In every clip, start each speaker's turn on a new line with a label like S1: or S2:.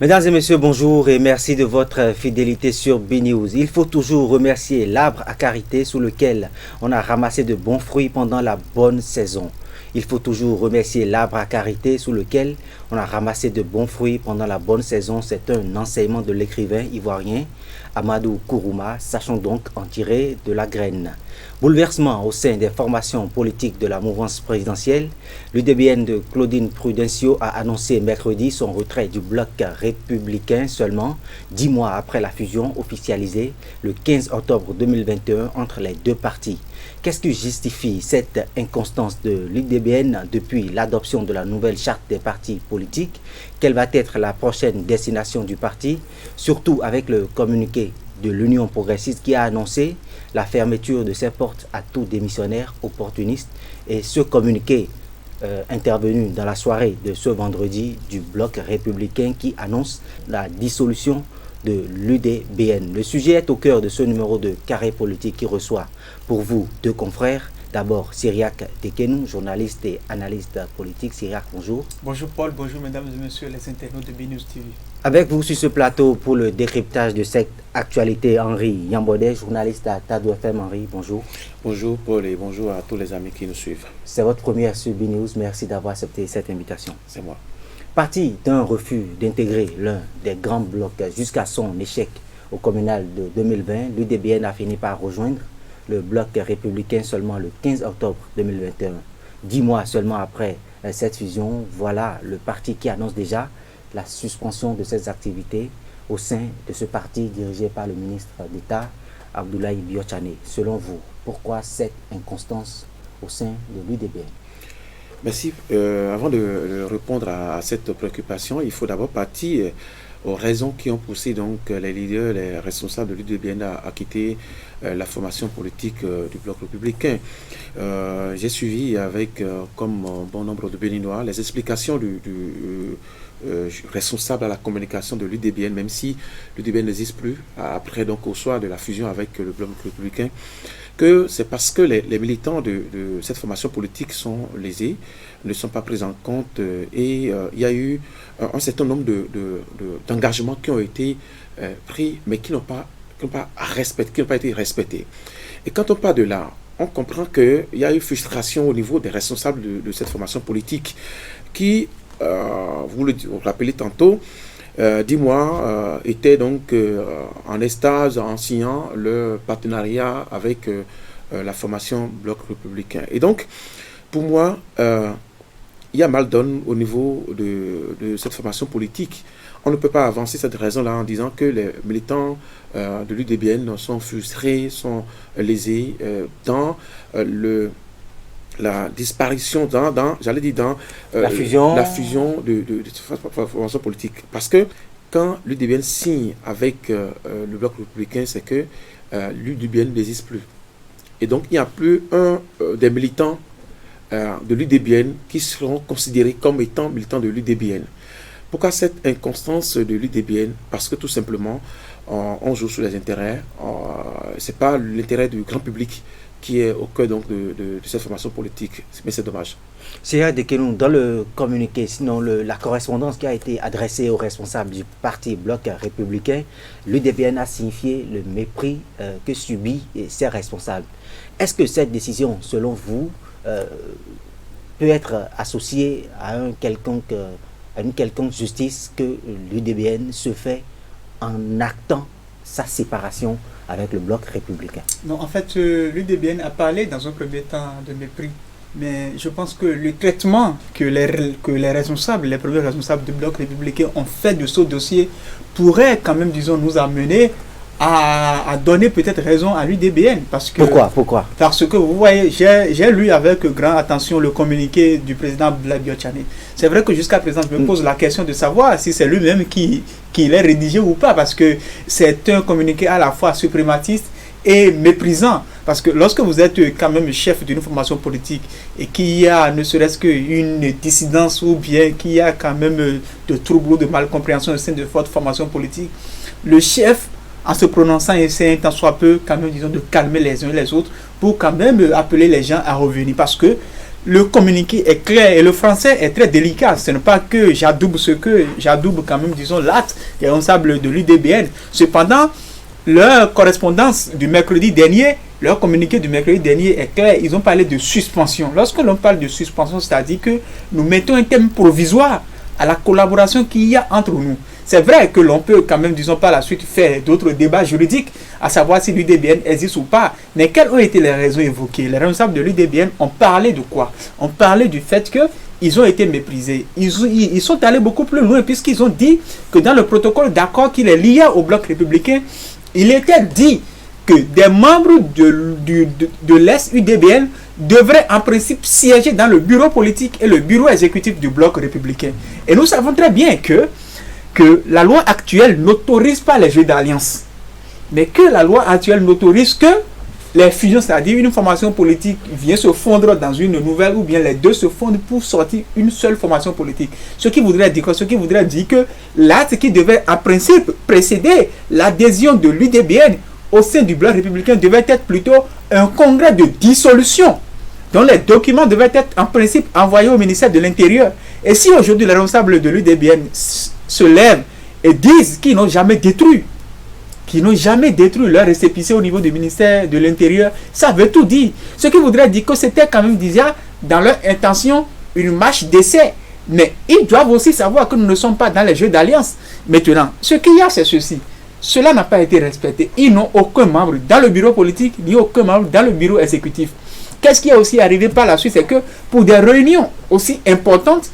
S1: Mesdames et messieurs, bonjour et merci de votre fidélité sur BNews. Il faut toujours remercier l'arbre à karité sous lequel on a ramassé de bons fruits pendant la bonne saison. Il faut toujours remercier l'arbre à karité sous lequel on a ramassé de bons fruits pendant la bonne saison. C'est un enseignement de l'écrivain ivoirien Amadou Kourouma, sachant donc en tirer de la graine. Bouleversement au sein des formations politiques de la mouvance présidentielle, l'UDBN de Claudine Prudencio a annoncé mercredi son retrait du bloc républicain seulement 10 mois après la fusion officialisée le 15 octobre 2021 entre les deux partis. Qu'est-ce qui justifie cette inconstance de l'UDBN depuis l'adoption de la nouvelle charte des partis politiques? Quelle va être la prochaine destination du parti, surtout avec le communiqué de l'Union progressiste qui a annoncé la fermeture de ses portes à tout démissionnaire opportuniste, et ce communiqué intervenu dans la soirée de ce vendredi du bloc républicain qui annonce la dissolution de l'UDBN. Le sujet est au cœur de ce numéro de Carré Politique qui reçoit pour vous deux confrères. D'abord, Cyriaque Tekenou, journaliste et analyste politique. Cyriaque, bonjour.
S2: Bonjour Paul, bonjour mesdames et messieurs les internautes de BNews TV.
S1: Avec vous sur ce plateau pour le décryptage de cette actualité, Henri Yambodé, journaliste à Tadou FM. Henri, bonjour.
S3: Bonjour Paul et bonjour à tous les amis qui nous suivent.
S1: C'est votre première sur BNews, merci d'avoir accepté cette invitation.
S3: C'est moi.
S1: Parti d'un refus d'intégrer l'un des grands blocs jusqu'à son échec au communal de 2020, l'UDBN a fini par rejoindre le bloc républicain seulement le 15 octobre 2021. 10 mois seulement après cette fusion, voilà le parti qui annonce déjà la suspension de ses activités au sein de ce parti dirigé par le ministre d'État Abdoulaye Biotchane. Selon vous, pourquoi cette inconstance au sein de l'UDBN?
S3: Merci. Avant de répondre à cette préoccupation, il faut d'abord partir aux raisons qui ont poussé donc les leaders, les responsables de l'UDBN à quitter la formation politique du bloc républicain. J'ai suivi avec, comme bon nombre de Béninois, les explications du responsable à la communication de l'UDBN, même si l'UDBN n'existe plus, après donc au soir de la fusion avec le bloc républicain, que c'est parce que les militants de cette formation politique sont lésés, ne sont pas pris en compte, et il y a eu un certain nombre d'engagements qui ont été pris, mais qui n'ont pas été respectés. Et quand on part de là, on comprend qu'il y a eu frustration au niveau des responsables de cette formation politique qui, vous le rappelez tantôt, 10 mois étaient donc en extase en signant le partenariat avec la formation bloc républicain. Et donc, pour moi, il y a mal donne au niveau de cette formation politique. On ne peut pas avancer cette raison-là en disant que les militants de l'UDBN sont frustrés, sont lésés dans la disparition, dans
S1: la fusion
S3: de cette formation politique. Parce que quand l'UDBN signe avec le bloc républicain, c'est que l'UDBN n'existe plus. Et donc, il n'y a plus des militants de l'UDBN qui seront considérés comme étant militants de l'UDBN. Pourquoi cette inconstance de l'UDBN? Parce que tout simplement, on joue sur les intérêts. Ce n'est pas l'intérêt du grand public qui est au cœur donc de cette formation politique. Mais c'est dommage.
S1: Cyriaque Tekenou, dans le communiqué, sinon la correspondance qui a été adressée aux responsables du parti bloc républicain, l'UDBN a signifié le mépris que subit ses responsables. Est-ce que cette décision, selon vous, peut être associée à une quelconque justice que l'UDBN se fait en actant sa séparation avec le bloc républicain?
S2: Non, en fait, l'UDBN a parlé dans un premier temps de mépris. Mais je pense que le traitement que les responsables, les premiers responsables du bloc républicain ont fait de ce dossier pourrait quand même, disons, nous amener à donner peut-être raison à l'UDBN.
S1: Pourquoi?
S2: Parce que vous voyez, j'ai lu avec grande attention le communiqué du président Abdoulaye Biotchane. C'est vrai que jusqu'à présent, je me pose la question de savoir si c'est lui-même qui l'a rédigé ou pas, parce que c'est un communiqué à la fois suprématiste et méprisant. Parce que lorsque vous êtes quand même chef d'une formation politique et qu'il y a ne serait-ce qu'une dissidence ou bien qu'il y a quand même de troubles ou de malcompréhension au sein de votre formation politique, le chef, en se prononçant, essaie tant soit peu quand même, disons, de calmer les uns et les autres pour quand même appeler les gens à revenir. Parce que le communiqué est clair et le français est très délicat. Ce n'est pas que j'adoube quand même, disons, l'acte des responsables de l'UDBN. Cependant, leur correspondance du mercredi dernier, leur communiqué du mercredi dernier est clair. Ils ont parlé de suspension. Lorsque l'on parle de suspension, c'est-à-dire que nous mettons un thème provisoire à la collaboration qu'il y a entre nous. C'est vrai que l'on peut quand même, disons, par la suite faire d'autres débats juridiques, à savoir si l'UDBN existe ou pas. Mais quelles ont été les raisons évoquées? Les responsables de l'UDBN ont parlé de quoi? On parlait du fait qu'ils ont été méprisés. Ils sont allés beaucoup plus loin puisqu'ils ont dit que dans le protocole d'accord qui les liait au bloc républicain, il était dit que des membres de l'ex-UDBN devraient en principe siéger dans le bureau politique et le bureau exécutif du bloc républicain. Et nous savons très bien que la loi actuelle n'autorise pas les jeux d'alliance, mais que la loi actuelle n'autorise que les fusions, c'est-à-dire une formation politique vient se fondre dans une nouvelle, ou bien les deux se fondent pour sortir une seule formation politique. Ce qui voudrait dire que l'acte qui devait en principe précéder l'adhésion de l'UDBN au sein du bloc républicain devait être plutôt un congrès de dissolution, dont les documents devaient être en principe envoyés au ministère de l'Intérieur. Et si aujourd'hui les responsables de l'UDBN se lèvent et disent qu'ils n'ont jamais détruit leur récépissé au niveau du ministère de l'Intérieur, ça veut tout dire. Ce qui voudrait dire que c'était quand même déjà dans leur intention une marche d'essai. Mais ils doivent aussi savoir que nous ne sommes pas dans les jeux d'alliance. Maintenant, ce qu'il y a, c'est ceci. Cela n'a pas été respecté. Ils n'ont aucun membre dans le bureau politique, ni aucun membre dans le bureau exécutif. Qu'est-ce qui est aussi arrivé par la suite? C'est que pour des réunions aussi importantes,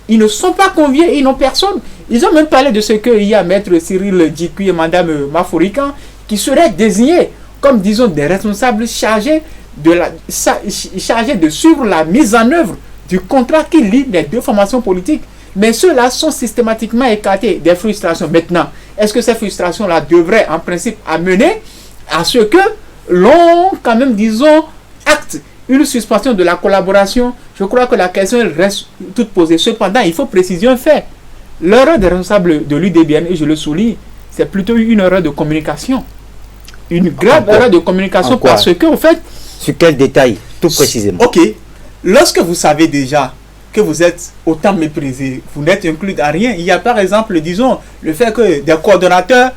S2: ils ne sont pas conviés, ils n'ont personne. Ils ont même parlé de ce qu'il y a Maître Cyril Djikoui et Madame Maforikan qui seraient désignés comme, disons, des responsables chargés de suivre la mise en œuvre du contrat qui lie les deux formations politiques. Mais ceux-là sont systématiquement écartés des frustrations. Maintenant, est-ce que ces frustrations-là devraient en principe amener à ce que l'on, quand même, disons, acte une suspension de la collaboration? Je crois que la question reste toute posée. Cependant, il faut préciser un fait. L'erreur des responsables de l'UDBN, et je le souligne, c'est plutôt une erreur de communication. Une grave erreur de communication parce que, en fait...
S1: Sur quel détail, tout précisément?
S2: Ok. Lorsque vous savez déjà que vous êtes autant méprisé, vous n'êtes inclus dans rien. Il y a par exemple, disons, le fait que des coordonnateurs,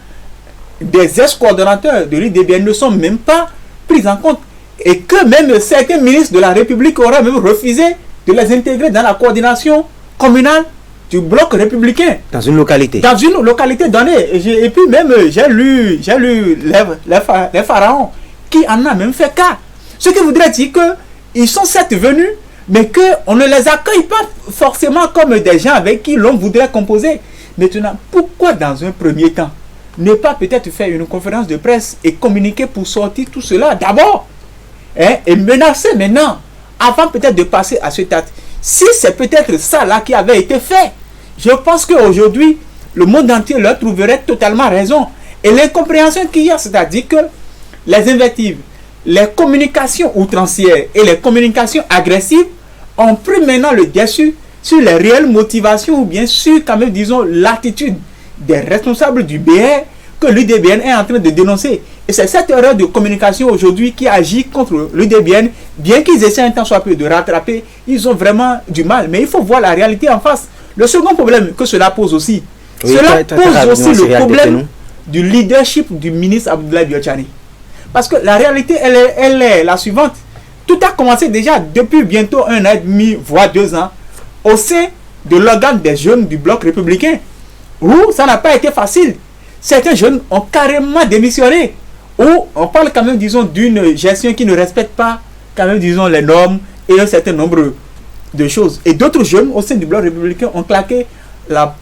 S2: des ex-coordonnateurs de l'UDBN ne sont même pas pris en compte. Et que même certains ministres de la République auraient même refusé de les intégrer dans la coordination communale du bloc républicain.
S1: Dans une localité.
S2: Dans une localité donnée. Et puis même, j'ai lu les pharaons qui en a même fait cas. Ce qui voudrait dire qu'ils sont certes venus, mais qu'on ne les accueille pas forcément comme des gens avec qui l'on voudrait composer. Maintenant, pourquoi dans un premier temps ne pas peut-être faire une conférence de presse et communiquer pour sortir tout cela d'abord, et menacer maintenant, avant peut-être de passer à ce acte? Si c'est peut-être ça là qui avait été fait, je pense qu'aujourd'hui, le monde entier leur trouverait totalement raison. Et l'incompréhension qu'il y a, c'est-à-dire que les invectives, les communications outrancières et les communications agressives ont pris maintenant le dessus sur les réelles motivations ou bien sur, quand même, disons, l'attitude des responsables du BR que l'UDBN est en train de dénoncer. Et c'est cette erreur de communication aujourd'hui qui agit contre l'UDBN. Bien qu'ils essaient un temps soit peu de rattraper, ils ont vraiment du mal. Mais il faut voir la réalité en face. Le second problème que cela pose aussi, cela pose aussi le problème du leadership du ministre Abdoulaye Biotchani. Parce que la réalité, elle est la suivante. Tout a commencé déjà depuis bientôt 1 an et demi, voire 2 ans, au sein de l'organe des jeunes du bloc républicain, où ça n'a pas été facile. Certains jeunes ont carrément démissionné. Où on parle quand même, disons, d'une gestion qui ne respecte pas, quand même, disons, les normes et un certain nombre de choses. Et d'autres jeunes au sein du bloc républicain ont claqué la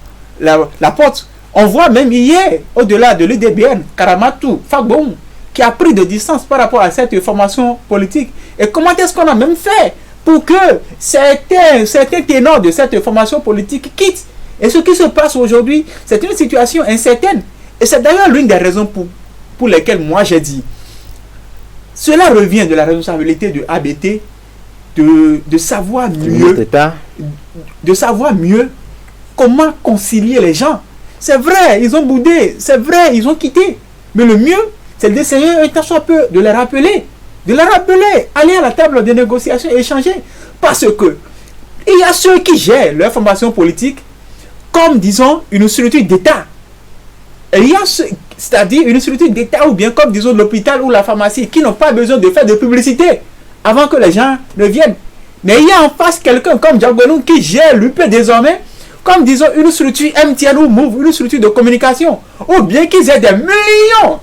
S2: porte. On voit même hier, au-delà de l'UDBN, Karamatou Fagboum, qui a pris de distance par rapport à cette formation politique. Et comment est-ce qu'on a même fait pour que certains ténors de cette formation politique quittent? Et ce qui se passe aujourd'hui, c'est une situation incertaine. Et c'est d'ailleurs l'une des raisons pour lesquelles moi j'ai dit, cela revient de la responsabilité de ABT de savoir mieux comment concilier les gens. C'est vrai, ils ont boudé, c'est vrai, ils ont quitté. Mais le mieux, c'est d'essayer un tant soit peu de les rappeler. Aller à la table de négociation et échanger Parce que il y a ceux qui gèrent leur formation politique comme, disons, une structure d'État. Et il y a c'est-à-dire une structure d'État ou bien comme, disons, l'hôpital ou la pharmacie qui n'ont pas besoin de faire de publicité avant que les gens ne viennent. Mais il y a en face quelqu'un comme Diagonou qui gère l'UP désormais comme, disons, une structure MTN ou Move, une structure de communication. Ou bien qu'ils aient des millions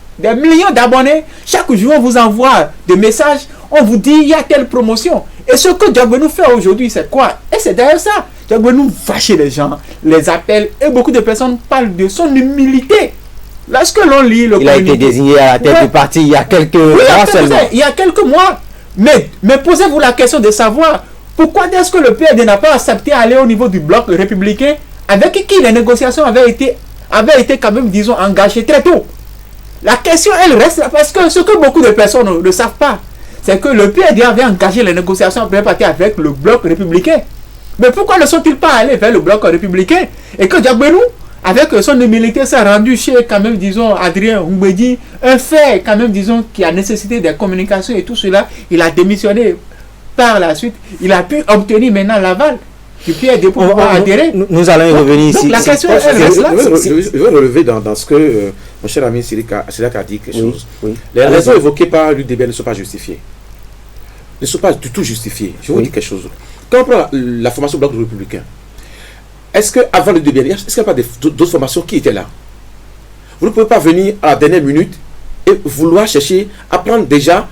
S2: d'abonnés. Chaque jour, on vous envoie des messages, on vous dit, il y a telle promotion. Et ce que Diagonou fait aujourd'hui, c'est quoi? Et c'est d'ailleurs ça. Diagonou va chez les gens, les appelle, et beaucoup de personnes parlent de son humilité. Lorsque l'on lit le
S1: Il a été désigné à la tête du parti il y a quelques mois seulement.
S2: Il y a quelques mois. Mais posez-vous la question de savoir pourquoi est-ce que le PRD n'a pas accepté d'aller au niveau du bloc républicain avec qui les négociations avaient été quand même, disons, engagées très tôt. La question, elle reste là parce que ce que beaucoup de personnes ne savent pas, c'est que le PRD avait engagé les négociations avec le bloc républicain. Mais pourquoi ne sont-ils pas allés vers le bloc républicain? Et que Diagonou, avec son humilité, s'est rendu chez, quand même, disons, Adrien Oumbedi, un fait, quand même, disons, qui a nécessité des communications et tout cela, il a démissionné par la suite. Il a pu obtenir maintenant l'aval du PRD pour pouvoir adhérer.
S1: Nous allons y revenir ici.
S2: Donc la question, elle reste là.
S3: Je veux relever dans ce que mon cher ami Sidak a dit quelque chose.
S1: Oui.
S3: Les raisons évoquées par l'UDBN ne sont pas justifiées. Ne sont pas du tout justifiées. Je vous dis quelque chose. Quand on prend la formation bloc républicain, est-ce qu'avant le DBN, est-ce qu'il n'y a pas d'autres formations qui étaient là? Vous ne pouvez pas venir à la dernière minute et vouloir chercher à prendre déjà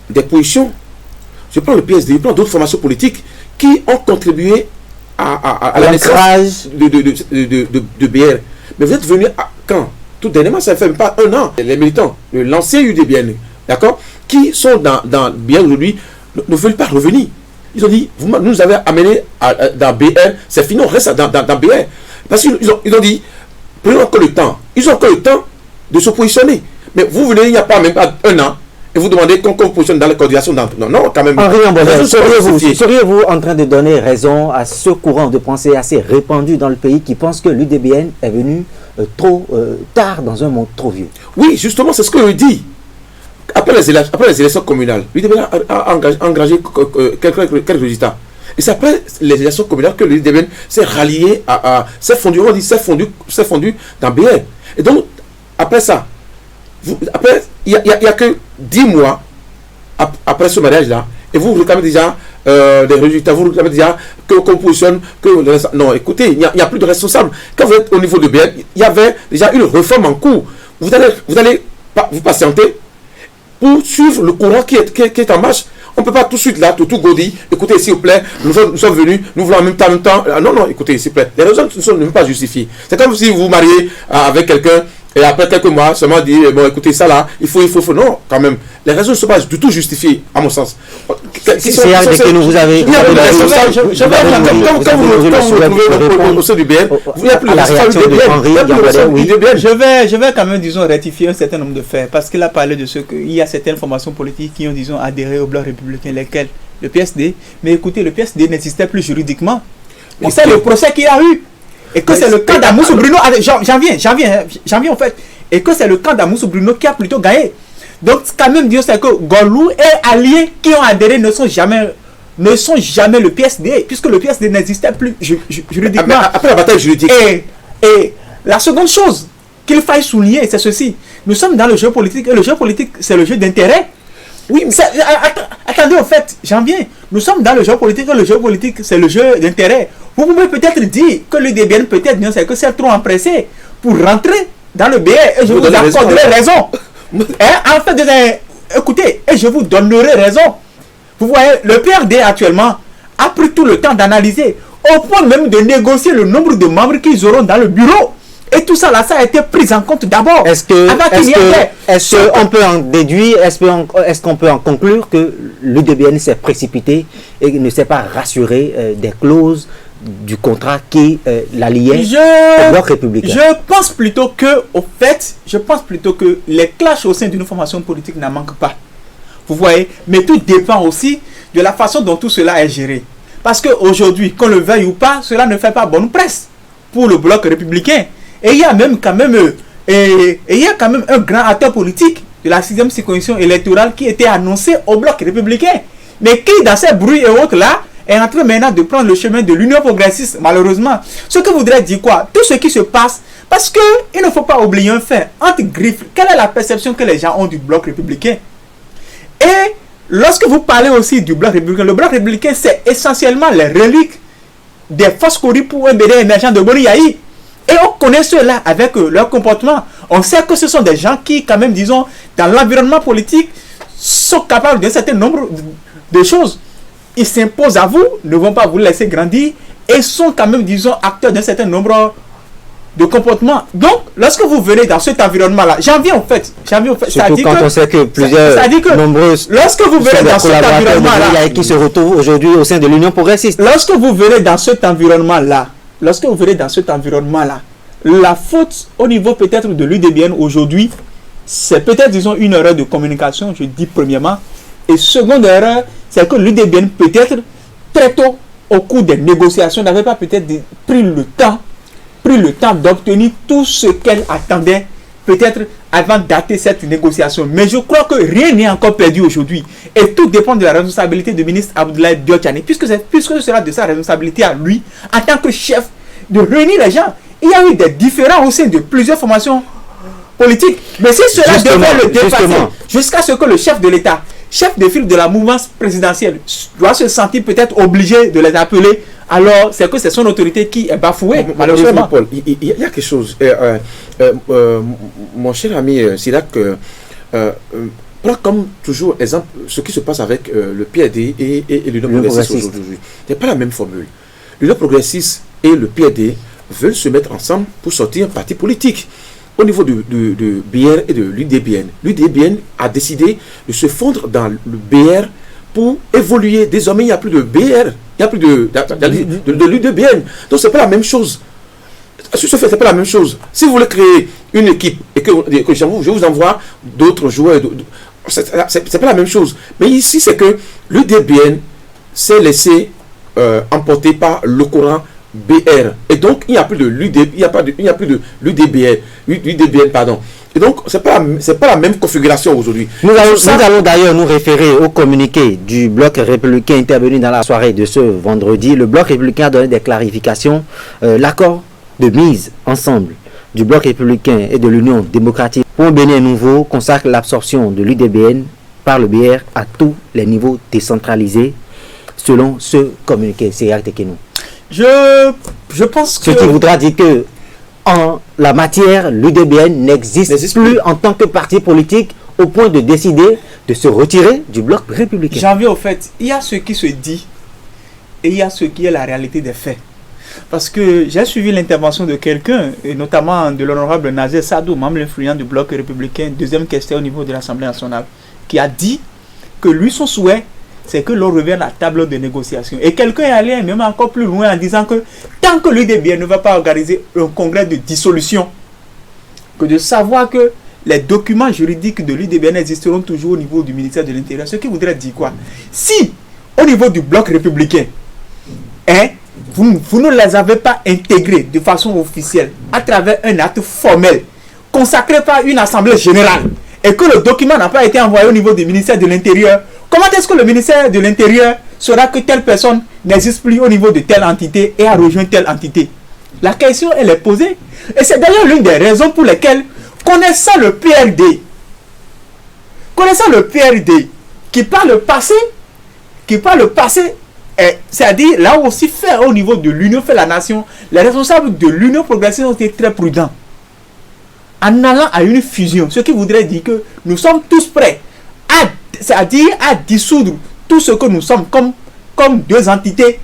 S3: des positions. Je prends le PSD, je prends d'autres formations politiques qui ont contribué à la naissance de BR. Mais vous êtes venu quand? Tout dernièrement, ça ne fait même pas un an. Les militants de l'ancien UDBN, d'accord, qui sont dans BR aujourd'hui, ne veulent pas revenir. Ils ont dit, vous nous avez amené dans BR, c'est fini, on reste dans BR. Parce qu'ils ont dit, prenez encore le temps. Ils ont encore le temps de se positionner. Mais vous venez, il n'y a pas même pas un an, et vous demandez qu'on positionne dans la coordination. Non, quand même.
S1: Henri Ambonel, seriez-vous en train de donner raison à ce courant de pensée assez répandu dans le pays qui pense que l'UDBN est venu trop tard dans un monde trop vieux?
S3: Oui, justement, c'est ce que je dis. Après les élections communales, l'UDBN a engagé quelques résultats. Et c'est après les élections communales que l'UDBN s'est rallié s'est fondu dans BR. Et donc, après ça, il n'y a que 10 mois après ce mariage-là, et vous réclamez déjà des résultats, vous réclamez déjà qu'on positionne, non, écoutez, il n'y a plus de responsable. Quand vous êtes au niveau de BR, il y avait déjà une réforme en cours. Vous allez vous patienter pour suivre le courant qui est en marche. On ne peut pas tout de suite là, tout gaudir. Écoutez, s'il vous plaît, nous sommes venus, nous voulons en même temps. Non, écoutez, s'il vous plaît. Les raisons ne sont même pas justifiées. C'est comme si vous vous mariez avec quelqu'un et après quelques mois, seulement dit, bon, écoutez, ça là, il faut. Non, quand même. Les raisons ne sont pas du tout justifiées, à mon sens.
S1: C'est avec que nous vous avez...
S3: Quand vous vous retrouvez au sein du BN, il n'y a plus de responsable du BN.
S2: Je vais quand même, disons, rectifier un certain nombre de faits, parce qu'il a parlé de ce qu'il y a certaines formations politiques qui ont, disons, adhéré au bloc républicain, lesquelles le PSD. Mais écoutez, le PSD n'existait plus juridiquement. On sait le procès qu'il y a eu. Et que c'est le camp d'Amoussou Bruno, j'en viens en fait, et que c'est le camp d'Amoussou Bruno qui a plutôt gagné. Donc quand même dire c'est que Golou et alliés qui ont adhéré ne sont jamais le PSD, puisque le PSD n'existait plus juridiquement.
S3: Après la bataille juridique.
S2: Et la seconde chose qu'il faille souligner, c'est ceci. Nous sommes dans le jeu politique, et le jeu politique, c'est le jeu d'intérêt. Oui, mais attendez, en fait, j'en viens. Nous sommes dans le jeu politique, et le jeu politique, c'est le jeu d'intérêt. Vous pouvez peut-être dire que le DBN, peut-être, c'est que c'est trop empressé pour rentrer dans le BR, et je vous accorderai raison. En fait, écoutez, et je vous donnerai raison. Vous voyez, le PRD actuellement a pris tout le temps d'analyser, au point même de négocier le nombre de membres qu'ils auront dans le bureau. Et tout ça, là, ça a été pris en compte d'abord.
S1: Est-ce qu'on peut en déduire, est-ce qu'on peut en conclure que l'UDBN s'est précipité et ne s'est pas rassuré des clauses du contrat qui l'alliait au bloc républicain?
S2: Je pense plutôt que les clashs au sein d'une formation politique n'en manquent pas. Vous voyez, mais tout dépend aussi de la façon dont tout cela est géré. Parce qu'aujourd'hui, qu'on le veuille ou pas, cela ne fait pas bonne presse pour le bloc républicain. Et il y a même quand même un grand acteur politique de la 6e circonscription électorale qui était annoncé au bloc républicain. Mais qui, dans ces bruits et autres là, est en train maintenant de prendre le chemin de l'Union progressiste, malheureusement. Ce que voudrait dire quoi? Tout ce qui se passe, parce qu'il ne faut pas oublier un fait, entre griffes, quelle est la perception que les gens ont du bloc républicain? Et lorsque vous parlez aussi du bloc républicain, le bloc républicain, c'est essentiellement les reliques des forces corrues pour un BD émergent de Boriaï. Et on connaît ceux-là avec leur comportement. On sait que ce sont des gens qui, quand même, disons, dans l'environnement politique, sont capables d'un certain nombre de choses. Ils s'imposent à vous, ne vont pas vous laisser grandir, et sont quand même, disons, acteurs d'un certain nombre de comportements. Donc, lorsque vous venez dans cet environnement-là, j'en viens au fait.
S1: Surtout quand on sait que plusieurs, nombreuses,
S2: lorsque vous venez dans cet environnement-là,
S1: qui se retrouvent aujourd'hui au sein de l'Union progressiste.
S2: Lorsque vous venez dans cet environnement-là, la faute au niveau peut-être de l'UDBN aujourd'hui, c'est peut-être, disons, une erreur de communication, je dis premièrement. Et seconde erreur, c'est que l'UDBN peut-être très tôt, au cours des négociations, n'avait pas peut-être pris le temps d'obtenir tout ce qu'elle attendait, peut-être avant d'attaquer cette négociation. Mais je crois que rien n'est encore perdu aujourd'hui. Et tout dépend de la responsabilité du ministre Abdoulaye Diop-Tchani, puisque ce sera de sa responsabilité à lui, en tant que chef, de réunir les gens. Il y a eu des différends au sein de plusieurs formations politiques. Mais si cela devait le dépasser, jusqu'à ce que le chef de l'État, chef de file de la mouvance présidentielle, doit se sentir peut-être obligé de les appeler, alors c'est que c'est son autorité qui est bafouée, malheureusement.
S3: Paul, il y a quelque chose. Mon cher ami Sirak, prends comme toujours exemple ce qui se passe avec le PAD et l'Union progressiste aujourd'hui. Ce n'est pas la même formule. L'Union progressiste et le PAD veulent se mettre ensemble pour sortir un parti politique. Au niveau de BR et de l'UDBN, l'UDBN a décidé de se fondre dans le BR pour évoluer. Désormais, il n'y a plus de BR, il n'y a plus de l'UDBN. Donc, ce n'est pas la même chose. Sur ce fait, ce n'est pas la même chose. Si vous voulez créer une équipe et que je vous envoie d'autres joueurs, ce n'est pas la même chose. Mais ici, c'est que l'UDBN s'est laissé emporter par le courant BR. Et donc, il n'y a plus de l'UDBN, pardon. Et donc, c'est pas la même configuration aujourd'hui.
S1: Nous allons d'ailleurs nous référer au communiqué du Bloc républicain intervenu dans la soirée de ce vendredi. Le Bloc républicain a donné des clarifications. L'accord de mise ensemble du Bloc républicain et de l'Union démocratique pour un Bénin nouveau consacre l'absorption de l'UDBN par le BR à tous les niveaux décentralisés, selon ce communiqué. C'est Tekeno.
S2: Je pense que...
S1: Ce qui voudra dire que en la matière, l'UDBN n'existe plus en tant que parti politique au point de décider de se retirer du bloc républicain.
S2: J'en viens au fait. Il y a ce qui se dit et il y a ce qui est la réalité des faits. Parce que j'ai suivi l'intervention de quelqu'un, et notamment de l'honorable Nazer Sadou, membre influent du bloc républicain, deuxième questeur au niveau de l'Assemblée nationale, qui a dit que lui, son souhait, c'est que l'on revienne à la table de négociation. Et quelqu'un est allé même encore plus loin en disant que tant que l'UDBN ne va pas organiser un congrès de dissolution, que de savoir que les documents juridiques de l'UDBN existeront toujours au niveau du ministère de l'Intérieur. Ce qui voudrait dire quoi? Si, au niveau du bloc républicain, vous ne les avez pas intégrés de façon officielle à travers un acte formel consacré par une assemblée générale et que le document n'a pas été envoyé au niveau du ministère de l'Intérieur, comment est-ce que le ministère de l'Intérieur saura que telle personne n'existe plus au niveau de telle entité et a rejoint telle entité? La question, elle est posée. Et c'est d'ailleurs l'une des raisons pour lesquelles, connaissant le PRD, qui par le passé, c'est-à-dire là aussi fait au niveau de l'Union fait la nation, les responsables de l'Union progressiste ont été très prudents en allant à une fusion, ce qui voudrait dire que nous sommes tous prêts c'est-à-dire à dissoudre tout ce que nous sommes comme deux entités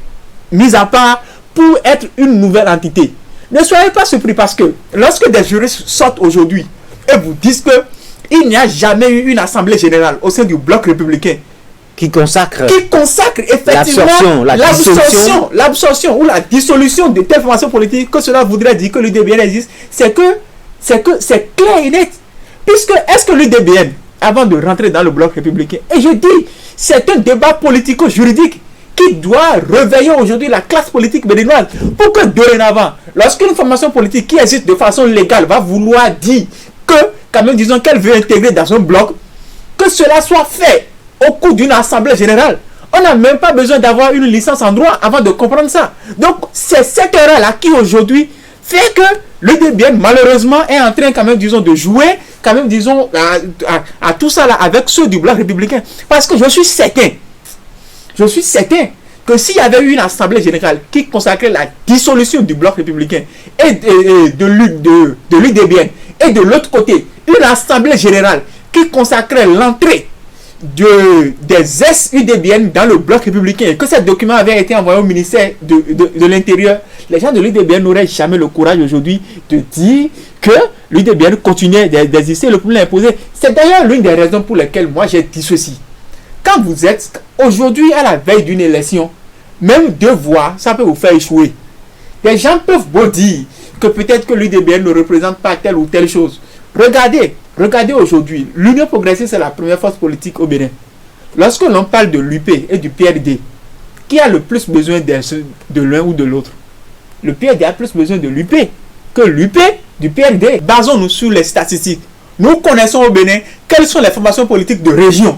S2: mises à part pour être une nouvelle entité. Ne soyez pas surpris parce que lorsque des juristes sortent aujourd'hui et vous disent qu'il n'y a jamais eu une assemblée générale au sein du bloc républicain
S1: qui consacre
S2: effectivement l'absorption ou la dissolution de telle formation politique, que cela voudrait dire que l'UDBN existe, c'est clair et net. Puisque est-ce que l'UDBN, avant de rentrer dans le bloc républicain, et je dis, c'est un débat politico-juridique qui doit réveiller aujourd'hui la classe politique béninoise pour que dorénavant, lorsqu'une formation politique qui existe de façon légale va vouloir dire que, quand même disons qu'elle veut intégrer dans un bloc, que cela soit fait au cours d'une assemblée générale. On n'a même pas besoin d'avoir une licence en droit avant de comprendre ça. Donc, c'est cette erreur-là qui aujourd'hui fait que l'UDBN, malheureusement, est en train quand même, disons, de jouer, quand même, disons, à tout ça là avec ceux du bloc républicain. Parce que je suis certain que s'il y avait eu une assemblée générale qui consacrait la dissolution du bloc républicain et de l'UDBN, et de l'autre côté, une assemblée générale qui consacrait l'entrée des ex-UDBN dans le bloc républicain, et que ce document avait été envoyé au ministère de l'Intérieur, les gens de l'UDBN n'auraient jamais le courage aujourd'hui de dire que l'UDBN continuait d'exister, le problème est posé. C'est d'ailleurs l'une des raisons pour lesquelles moi j'ai dit ceci. Quand vous êtes aujourd'hui à la veille d'une élection, même 2 voix, ça peut vous faire échouer. Les gens peuvent beau dire que peut-être que l'UDBN ne représente pas telle ou telle chose. Regardez aujourd'hui, l'Union progressiste c'est la première force politique au Bénin. Lorsque l'on parle de l'UP et du PRD, qui a le plus besoin de l'un ou de l'autre? Le PRD a plus besoin de l'UP que l'UP du PRD. Basons-nous sur les statistiques. Nous connaissons au Bénin quelles sont les formations politiques de région,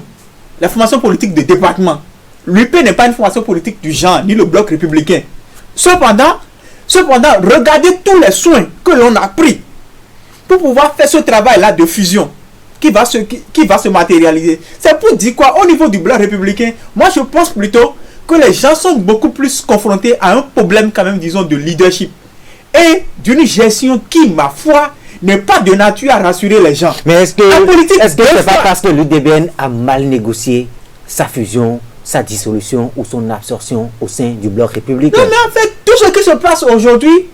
S2: les formations politiques de département. L'UP n'est pas une formation politique du genre, ni le bloc républicain. Cependant, regardez tous les soins que l'on a pris pour pouvoir faire ce travail-là de fusion qui va se matérialiser. C'est pour dire quoi? Au niveau du bloc républicain, moi je pense plutôt que les gens sont beaucoup plus confrontés à un problème quand même, disons, de leadership et d'une gestion qui, ma foi, n'est pas de nature à rassurer les gens.
S1: Mais est-ce que c'est pas parce que l'UDBN a mal négocié sa fusion, sa dissolution ou son absorption au sein du bloc républicain?
S2: Non, mais en fait, tout ce qui se passe aujourd'hui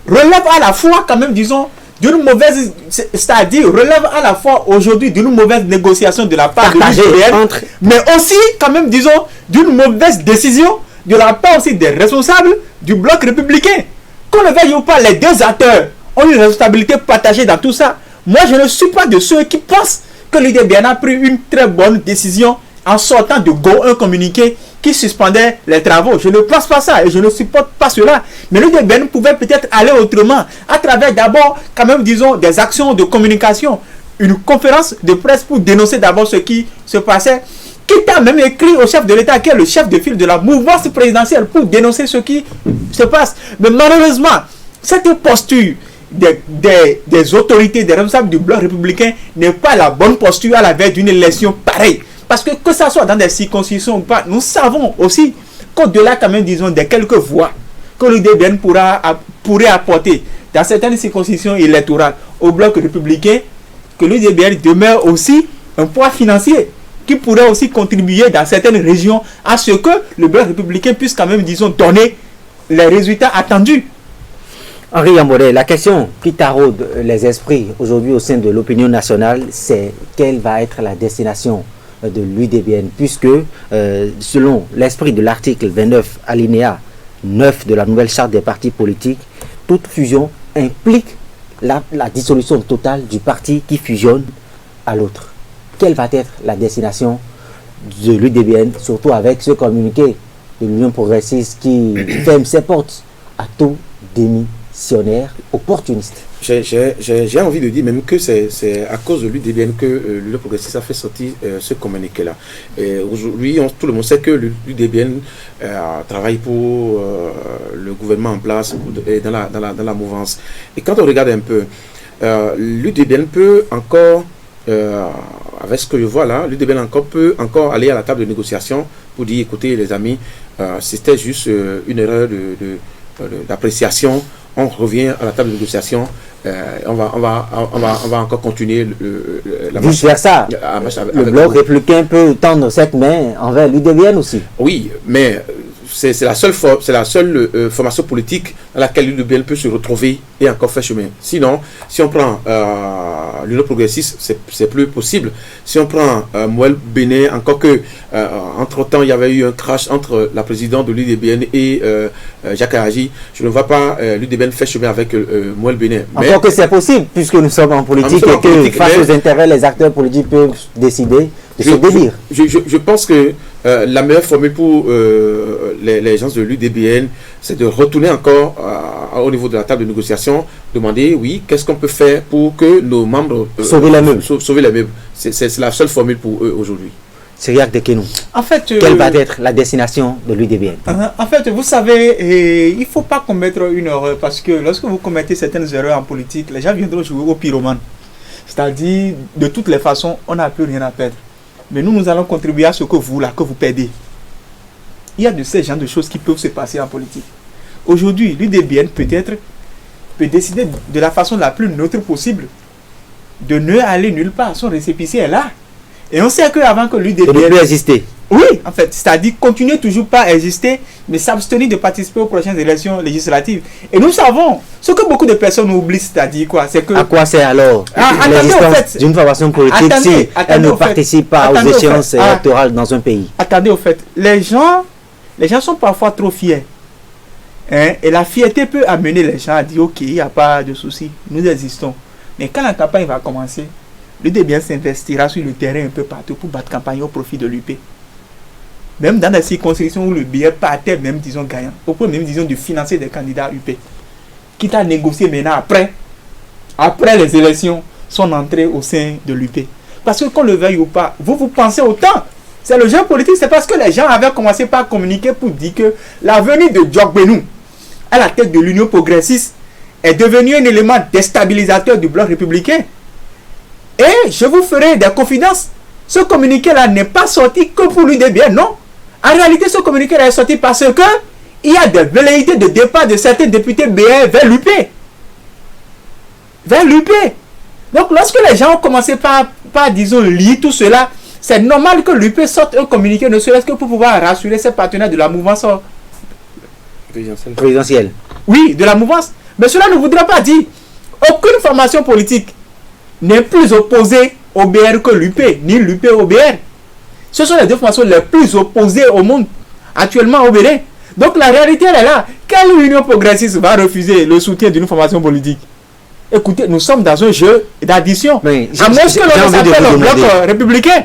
S2: relève à la fois quand même, disons, d'une mauvaise, c'est-à-dire relève à la fois aujourd'hui d'une mauvaise négociation de la part de l'UDBN, mais aussi quand même, disons, d'une mauvaise décision de la part aussi des responsables du bloc républicain. Qu'on le veuille ou pas, les 2 acteurs ont une responsabilité partagée dans tout ça. Moi, je ne suis pas de ceux qui pensent que l'UDBN a pris une très bonne décision en sortant de Go un communiqué qui suspendait les travaux. Je ne pense pas ça et je ne supporte pas cela. Mais l'UDBN pouvait peut-être aller autrement à travers d'abord, quand même, disons, des actions de communication, une conférence de presse pour dénoncer d'abord ce qui se passait, qui a même écrit au chef de l'État, qui est le chef de file de la mouvance présidentielle, pour dénoncer ce qui se passe. Mais malheureusement, cette posture des autorités, des responsables du bloc républicain n'est pas la bonne posture à la veille d'une élection pareille. Parce que ça soit dans des circonscriptions ou pas, nous savons aussi qu'au-delà quand même, disons, des quelques voix que l'UDBN pourrait apporter dans certaines circonscriptions électorales au bloc républicain, que l'UDBN demeure aussi un poids financier qui pourrait aussi contribuer dans certaines régions à ce que le bloc républicain puisse quand même, disons, donner les résultats attendus.
S1: Henri Yambodé, la question qui taraude les esprits aujourd'hui au sein de l'opinion nationale, c'est quelle va être la destination de l'UDBN, puisque selon l'esprit de l'article 29 alinéa 9 de la nouvelle charte des partis politiques, toute fusion implique la dissolution totale du parti qui fusionne à l'autre. Quelle va être la destination de l'UDBN, surtout avec ce communiqué de l'Union progressiste qui ferme ses portes à tout démissionnaire opportuniste?
S3: J'ai envie de dire même que c'est à cause de l'UDBN que l'Union progressiste a fait sortir ce communiqué-là. Aujourd'hui, tout le monde sait que l'UDBN travaille pour le gouvernement en place et dans la mouvance. Et quand on regarde un peu, l'UDBN peut encore, avec ce que je vois là, l'UDBN peut encore aller à la table de négociation pour dire, écoutez les amis, c'était juste une erreur d'appréciation. On revient à la table de négociation. On va encore continuer la marche.
S1: Vice versa. Le bloc républicain peut tendre cette main envers l'UDBN aussi.
S3: Oui, mais c'est la seule formation politique dans laquelle l'UDBN peut se retrouver et encore faire chemin. Sinon, si on prend l'Union progressiste, c'est plus possible. Si on prend Mouel Bénin, encore que entre-temps, il y avait eu un crash entre la présidente de l'UDBN et Jacques Aragi, je ne vois pas l'UDBN faire chemin avec Mouel Bénin.
S1: Encore que c'est possible, puisque nous sommes en politique et que face aux intérêts, les acteurs politiques peuvent décider de se délire.
S3: Je pense que la meilleure formule pour les gens de l'UDBN, c'est de retourner encore au niveau de la table de négociation, demander, oui, qu'est-ce qu'on peut faire pour que nos membres
S1: sauver les meubles.
S3: Sauver les meubles. C'est la seule formule pour eux aujourd'hui.
S1: Cyriaque Dekénou,
S2: En fait,
S1: quelle va être la destination de l'UDBN?
S2: En fait, vous savez, il ne faut pas commettre une erreur parce que lorsque vous commettez certaines erreurs en politique, les gens viendront jouer au pyromane. C'est-à-dire, de toutes les façons, on n'a plus rien à perdre. Mais nous allons contribuer à ce que vous, là, que vous perdez. Il y a de ces genres de choses qui peuvent se passer en politique. Aujourd'hui, l'UDBN peut-être peut décider de la façon la plus neutre possible de ne aller nulle part. Son récépissé est là. Et on sait qu'avant que
S1: De ne
S2: l'UDBN...
S1: plus exister.
S2: Oui, en fait, c'est-à-dire continuer toujours pas à exister, mais s'abstenir de participer aux prochaines élections législatives. Et nous savons, ce que beaucoup de personnes oublient, c'est-à-dire quoi, c'est que...
S1: À quoi sert alors l'existence d'une formation politique si elle ne participe pas aux échéances électorales dans un pays?
S2: Attendez, au fait, les gens sont parfois trop fiers. Hein, et la fierté peut amener les gens à dire, ok, il n'y a pas de souci, nous existons. Mais quand la campagne va commencer, l'UDBN s'investira sur le terrain un peu partout pour battre campagne au profit de l'UP. Même dans des circonscriptions où le billet partait, même disons gagnant, au point même disons de financer des candidats UP. Quitte à négocier maintenant après les élections, son entrée au sein de l'UP. Parce que qu'on le veuille ou pas, vous pensez autant. C'est le jeu politique, c'est parce que les gens avaient commencé par communiquer pour dire que la venue de Djokbenou à la tête de l'Union progressiste est devenu un élément déstabilisateur du bloc républicain. Et je vous ferai des confidences. Ce communiqué-là n'est pas sorti que pour l'UDBN, non. En réalité, ce communiqué-là est sorti parce que il y a des velléités de départ de certains députés BR vers l'UP. Vers l'UP. Donc, lorsque les gens ont commencé par disons, lier tout cela, c'est normal que l'UP sorte un communiqué, ne serait-ce que pour pouvoir rassurer ses partenaires de la mouvance
S1: présidentielle.
S2: Oui, de la mouvance. Mais cela ne voudrait pas dire aucune formation politique n'est plus opposée au BR que l'UP, ni l'UP au BR. Ce sont les deux formations les plus opposées au monde actuellement au Bénin. Donc la réalité elle est là. Quelle union progressiste va refuser le soutien d'une formation politique? Écoutez, nous sommes dans un jeu d'addition. À moins que l'on s'appelle le bloc républicain.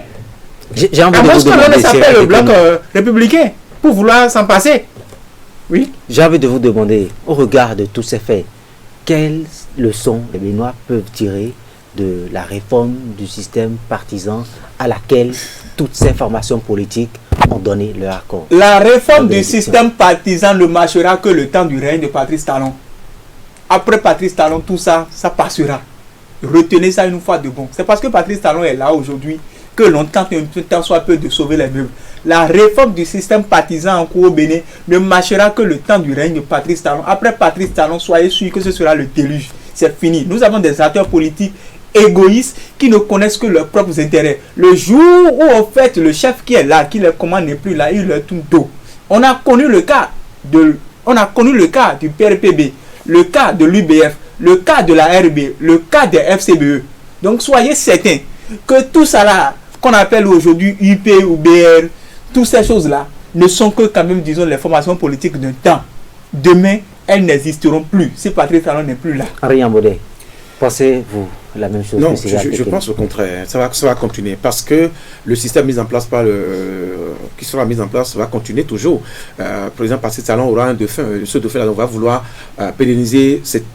S2: À moins que l'on s'appelle le bloc républicain pour vouloir s'en passer. Oui.
S1: J'ai envie de vous demander, au regard de tous ces faits, quelles leçons les Béninois peuvent tirer de la réforme du système partisan à laquelle toutes ces formations politiques ont donné leur accord?
S2: La réforme du système partisan ne marchera que le temps du règne de Patrice Talon. Après Patrice Talon, tout ça, ça passera. Retenez ça une fois de bon. C'est parce que Patrice Talon est là aujourd'hui que l'on tente un temps soit peu de sauver les meubles. La réforme du système partisan en cours au Bénin ne marchera que le temps du règne de Patrice Talon. Après Patrice Talon, soyez sûr que ce sera le déluge. C'est fini. Nous avons des acteurs politiques égoïstes qui ne connaissent que leurs propres intérêts. Le jour où, en fait, le chef qui est là, qui les commande n'est plus là, il leur tourne dos. On a connu le cas du PRPB, le cas de l'UBF, le cas de la RB, le cas des FCBE. Donc soyez certains que tout ça là, qu'on appelle aujourd'hui UP ou BR, toutes ces choses-là ne sont que quand même, disons, les formations politiques d'un temps. Demain, elles n'existeront plus si Patrice Talon n'est plus là.
S1: Henri Ambodé, pensez-vous la même chose?
S3: Non, je pense au contraire. Ça va continuer parce que le système mis en place qui sera mis en place va continuer toujours. Par exemple, Patrice Talon aura un dauphin. Ce dauphin-là, on va vouloir pérenniser cette...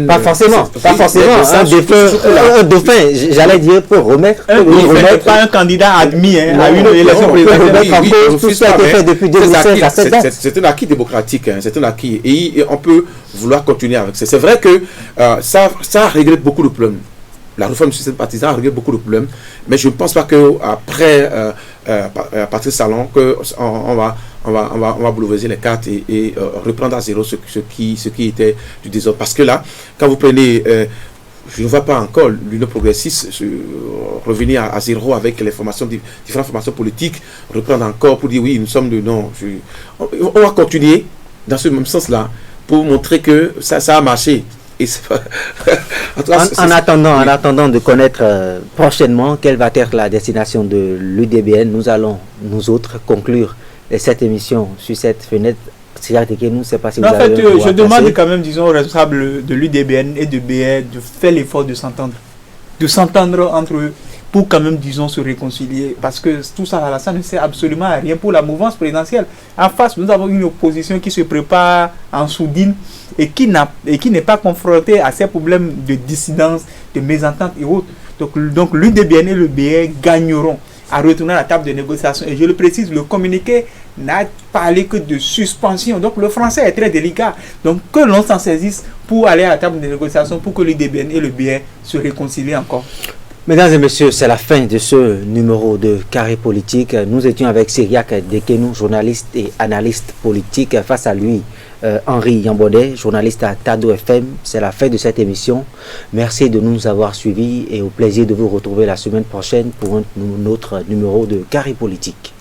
S1: Pas forcément, un dauphin, j'allais dire, pour remettre.
S2: Pas un candidat admis à une élection présidentielle.
S1: Tout ça a été fait depuis 2016 à cette date.
S3: C'est un acquis démocratique, c'est un acquis. Et on peut vouloir continuer avec ça. C'est vrai que ça a réglé beaucoup de problèmes. La réforme du système partisan a réglé beaucoup de problèmes, mais je ne pense pas qu'après Patrice Talon, on va bouleverser les cartes et reprendre à zéro ce qui était du désordre. Parce que là, quand vous prenez, je ne vois pas encore l'Union progressiste revenir à zéro avec les différentes formations politiques, reprendre encore pour dire oui, nous sommes de non. On va continuer dans ce même sens-là pour montrer que ça a marché.
S1: En attendant de connaître prochainement quelle va être la destination de l'UDBN, nous allons, nous autres, conclure cette émission sur cette fenêtre. Cyriaque Dekénou, je ne sais pas si vous avez...
S2: En fait, je demande quand même, disons, aux responsables de l'UDBN et de BR de faire l'effort de s'entendre entre eux pour quand même, disons, se réconcilier. Parce que tout ça, là, ça ne sert absolument à rien pour la mouvance présidentielle. En face, nous avons une opposition qui se prépare en soudine et qui n'est pas confrontée à ces problèmes de dissidence, de mésentente et autres. Donc l'UDBN et le BR gagneront. à retourner à la table de négociation. Et je le précise, le communiqué n'a parlé que de suspension. Donc le français est très délicat. Donc que l'on s'en saisisse pour aller à la table de négociation, pour que l'UDBN et le BN se réconcilient encore.
S1: Mesdames et messieurs, c'est la fin de ce numéro de Carré Politique. Nous étions avec Syriac Dekenou, journaliste et analyste politique. Face à lui, Henri Yambodé, journaliste à Tado FM. C'est la fin de cette émission. Merci de nous avoir suivis et au plaisir de vous retrouver la semaine prochaine pour un autre numéro de Carré Politique.